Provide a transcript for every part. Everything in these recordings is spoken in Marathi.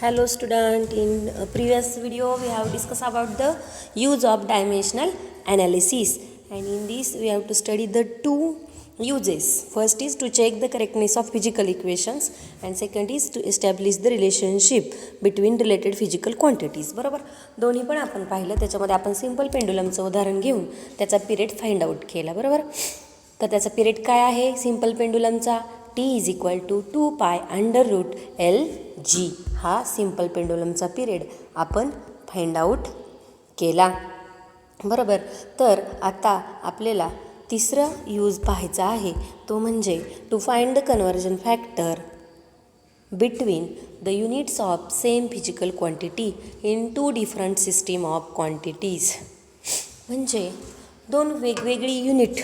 Hello student, in a previous video we have discussed about the use of dimensional analysis, and in this we have to study the two uses. First is to check the correctness of physical equations and second is to establish the relationship between related physical quantities. बरोबर, दोन्ही पण आपण पाहिलं. त्याच्यामध्ये आपण सिंपल पेंडुलमचं उदाहरण घेऊन त्याचा पिरियड फाइंड आउट केला. बरोबर, तर त्याचा पिरियड काय आहे सिंपल पेंडुलमचा? T is equal to 2 pi under root LG हा सिंपल पेंडुलमचा पिरियड आपण फाइंड आउट केला. बरोबर, तर आता आपल्याला तिसरं यूज पाहायचा आहे, तो म्हणजे to find the conversion factor between the units of same physical quantity in two different system of quantities. म्हणजे दोन वेगवेगळी युनिट.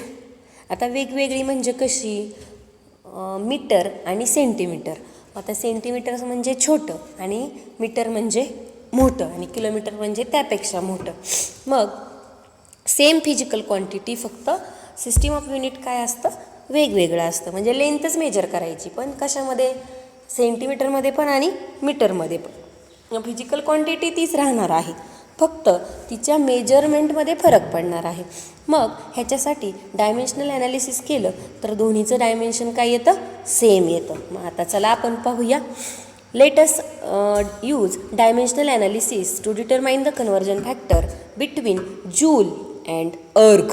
आता वेगवेगळी म्हणजे कशी? मीटर आणि सेंटीमीटर. आता सेंटीमीटर म्हणजे छोटं आणि मीटर म्हणजे मोठं आणि किलोमीटर म्हणजे त्यापेक्षा मोठं. मग सेम फिजिकल क्वांटिटी, फक्त सिस्टीम ऑफ युनिट काय असतं? वेगवेगळं असतं. म्हणजे लेंथच मेजर करायची, पण कशामध्ये? सेंटीमीटरमध्ये पण आणि मीटरमध्ये पण. फिजिकल क्वांटिटी तीच राहणार आहे, फक्त तिच्या मेजरमेंटमध्ये फरक पडणार आहे. मग ह्याच्यासाठी डायमेन्शनल ॲनालिसिस केलं तर दोन्हीचं डायमेन्शन काय येतं? सेम येतं. मग आता चला आपण पाहूया. Let us use dimensional analysis to determine the conversion factor between joule and erg.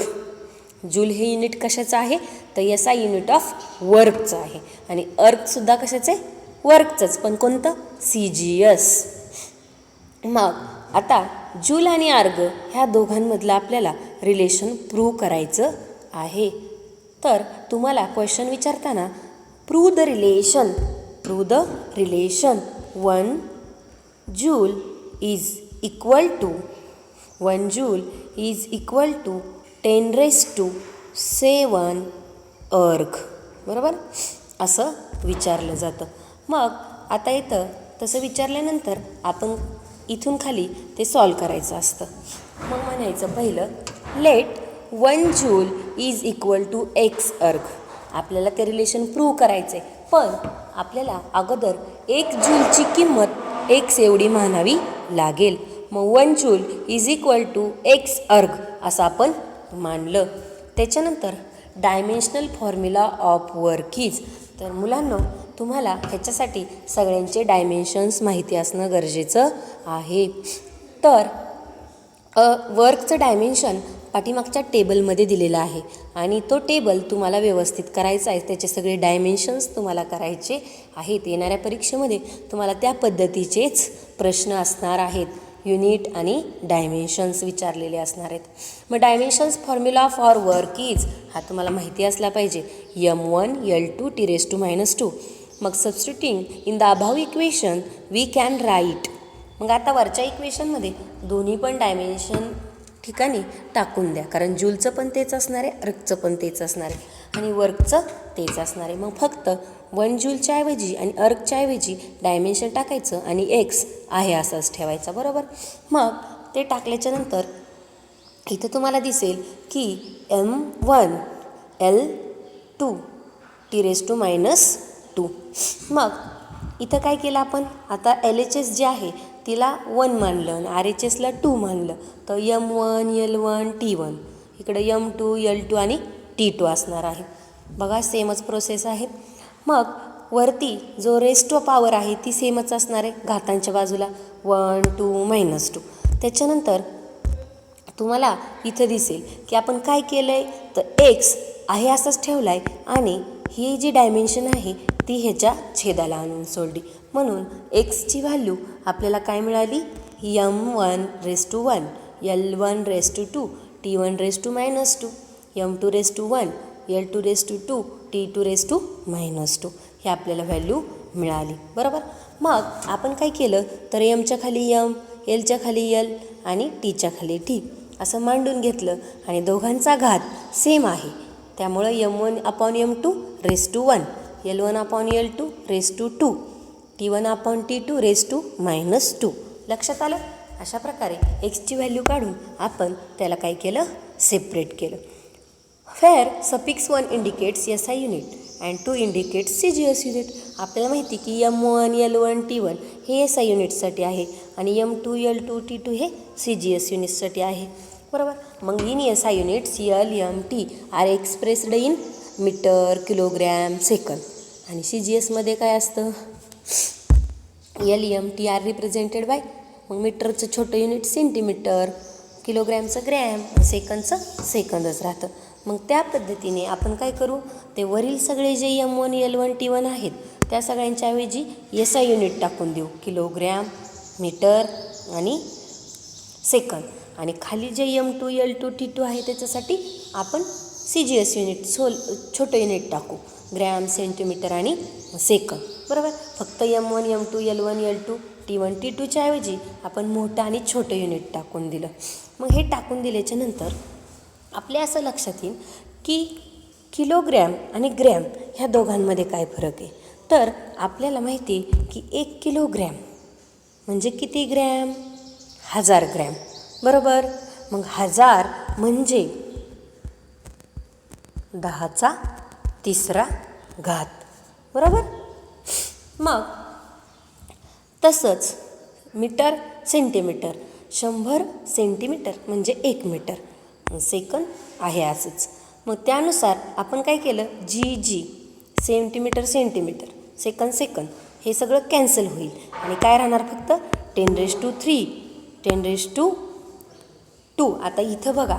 Joule हे युनिट कशाचं आहे? तर SI युनिट ऑफ वर्कचं आहे आणि अर्गसुद्धा कशाचं आहे? वर्कचंच, पण कोणतं? CGS. मग आता जूल आणि अर्ग ह्या दोघांमधलं आपल्याला रिलेशन प्रूव्ह करायचं आहे. तर तुम्हाला क्वेश्चन विचारताना prove the relation 1 joule is equal to 10⁻⁷ erg. बरोबर, असं विचारलं जातं. मग आता इथं तसं विचारल्यानंतर आपण इथून खाली ते सॉल्व करायचं असतं. मग म्हणायचं पहिलं, let 1 joule is equal to X erg. आपल्याला ते रिलेशन प्रूव्ह करायचं आहे, पण आपल्याला अगोदर 1 जूलची किंमत X एवढी मानावी लागेल. मग 1 joule is equal to X erg असं आपण मानलं. त्याच्यानंतर dimensional formula of work is. तर मुलांनो, तुम्हाला ह्याच्यासाठी सगळ्यांचे डायमेन्शन्स माहिती असणं गरजेचं आहे. तर वर्कचं डायमेन्शन पाठीमागच्या टेबलमध्ये दिलेलं आहे आणि तो टेबल तुम्हाला व्यवस्थित करायचा आहे. त्याचे सगळे डायमेन्शन्स तुम्हाला करायचे आहेत. येणाऱ्या परीक्षेमध्ये तुम्हाला त्या पद्धतीचेच प्रश्न असणार आहेत. युनिट आणि डायमेन्शन्स विचारलेले असणार आहेत. मग dimensions formula for work is हा तुम्हाला माहिती असला पाहिजे. M1 L2 T⁻². मग substituting in the above equation we can write. मग आता वरच्या इक्वेशनमध्ये दोन्ही पण डायमेन्शन ठिकाणी टाकून द्या, कारण जूलचं पण तेच असणार आहे, अर्गचं पण तेच असणार आहे आणि वर्कचं तेच असणार आहे. मग फक्त 1 जूलच्या ऐवजी आणि अर्गच्या ऐवजी डायमेन्शन टाकायचं आणि X आहे असंच ठेवायचा. बरोबर, मग ते टाकल्याच्यानंतर इथं तुम्हाला दिसेल की M1 L2 T⁻². मग इथं काय केलं आपण? आता LHS जे आहे तिला 1 मानलं आणि RHSला 2 मानलं. तर M1 L1 T1, इकडे M2 L2 आणि T2 असणार आहे. बघा, सेमच प्रोसेस आहे. मग वरती जो रेस्ट ऑफ पॉवर आहे ती सेमच असणार आहे, घातांच्या बाजूला 1 2 -2. त्याच्यानंतर तुम्हाला इथं दिसेल की आपण काय केलं आहे, तर X आहे असंच ठेवला आहे आणि ही जी डायमेन्शन आहे ती ह्याच्या छेदाला आणून सोडली. म्हणून Xची व्हॅल्यू आपल्याला काय मिळाली? M1⁻², L1⁻², T1⁻², M2⁻², L2⁻², T2⁻². हे आपल्याला व्हॅल्यू मिळाली. बरोबर, मग आपण काय केलं तर Mच्या खाली M, Lच्या खाली L आणि Tच्या खाली T असं मांडून घेतलं आणि दोघांचा घात सेम आहे, त्यामुळं M1/M2⁻², L1/L2⁻², T1/T2⁻². लक्षात आलं? अशा प्रकारे Xची व्हॅल्यू काढून आपण त्याला काय केलं? सेपरेट केलं. Fair suffix 1 indicates SI unit and 2 indicate CGS unit. आपल्याला माहिती की M1, L1, T1 हे SI युनिटसाठी आहे आणि M2, L2, T2 हे CGS युनिटसाठी आहे. बरोबर. मग in SI units L, M, T are expressed in metre, kilogram, second. आणि CGSमध्ये काय असतं? L, M, T are represented by, मग मीटरचं छोटं युनिट सेंटीमीटर, किलोग्रॅमचं ग्रॅम, सेकंदचं सेकंदच राहतं. मग त्या पद्धतीने आपण काय करू, ते वरील सगळे जे M1, L1, T1 आहेत त्या सगळ्यांच्या ऐवजी SI युनिट टाकून देऊ, किलोग्रॅम, मीटर आणि सेकंद. आणि खाली जे M2, L2, T2 आहे त्याच्यासाठी आपण CGS युनिट छोटं युनिट टाकू, ग्रॅम, सेंटीमीटर आणि सेकंद. बरोबर. फक्त M1, M2, L1, L2, T1, T2च्या ऐवजी आपण मोठं आणि छोटं युनिट टाकून दिलं. मग हे टाकून दिल्याच्या नंतर आपल्या असं लक्षात येईल की किलोग्रॅम आणि ग्रॅम ह्या दोघांमध्ये काय फरक आहे. तर आपल्याला माहिती आहे की 1 किलोग्रॅम म्हणजे किती ग्रॅम? 1000 ग्रॅम. बरोबर. मग 1000 म्हणजे 10⁻³ बरोबर. मग तसंच मीटर, सेंटीमीटर, 100 सेंटीमीटर म्हणजे 1 मीटर, सेकंद आहे असंच. मग त्यानुसार आपण काय केलं, जी सेंटीमीटर, सेकंद हे सगळं कॅन्सल होईल आणि काय राहणार फक्त 10⁻³ 10⁻². आता इथं बघा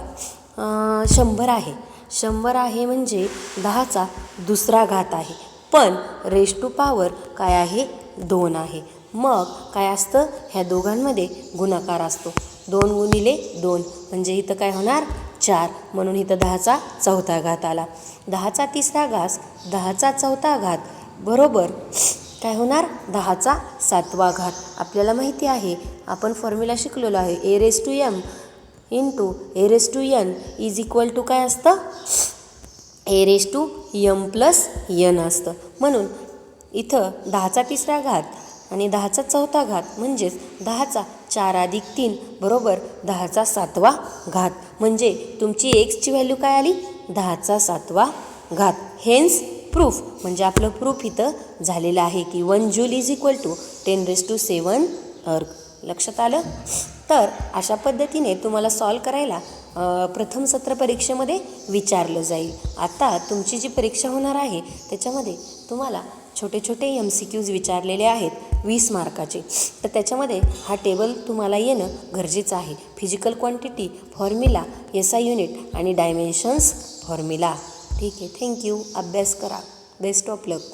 100 आहे, 100 आहे म्हणजे 10⁻² आहे, पण रेज टू पॉवर काय आहे? 2 आहे. मग काय असतं? ह्या दोघांमध्ये गुणाकार असतो. 2 गुणिले 2 म्हणजे इथं काय होणार? 4. म्हणून इथं 10⁻⁴ आला. 10⁻³ 10⁻⁴ बरोबर काय होणार? 10⁻⁷. आपल्याला माहिती आहे, आपण फॉर्म्युला शिकलेलो आहे, A⁻m into A⁻n is equal to काय असतं? A⁻m+n असतं. म्हणून इथं 10⁻³ आणि 10⁻⁴ म्हणजेच 10⁻⁴+ 3 बरोबर 10⁻⁷. म्हणजे तुमची एक्सची व्हॅल्यू काय आली? 10⁻⁷. हेन्स प्रूफ म्हणजे आपलं प्रूफ इथं झालेलं आहे की 1 जूल इज इक्वल टू 10⁻⁷ अर्ग. लक्षात आलं? तर अशा पद्धतीने तुम्हाला सॉल्व करायला प्रथम सत्र परीक्षेमध्ये विचारलं जाईल. आता तुमची जी परीक्षा होणार आहे त्याच्यामध्ये तुम्हाला छोटे छोटे MCQs विचारलेले आहेत 20 मार्काचे. तर त्याच्यामध्ये हा टेबल तुम्हाला येणं गरजेचं आहे. Physical quantity formula, SI unit आणि डायमेन्शन्स फॉर्म्युला. ठीक आहे. थँक्यू. अभ्यास करा. Best of luck.